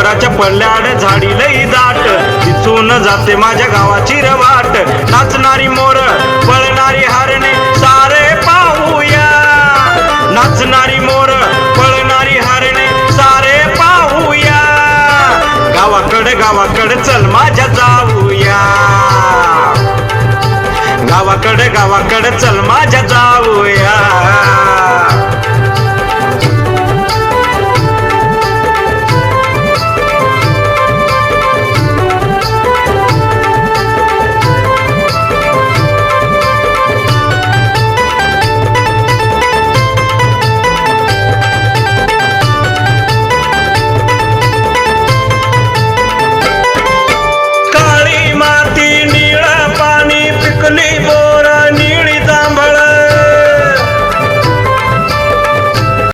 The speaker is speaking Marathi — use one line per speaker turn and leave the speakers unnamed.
डोंगराच्या पल्ल्याड झाडी लई दाट, दिसून जाते माझ्या गावाची रवाट. नाचणारी मोर पळणारी हरणे सारे पाहूया, नाचणारी मोर पळणारी हरणे सारे पाहूया. गावाकडे गावाकडे चल माझ्या जाऊया, गावाकडे गावाकडे चल माझ्या जाऊया.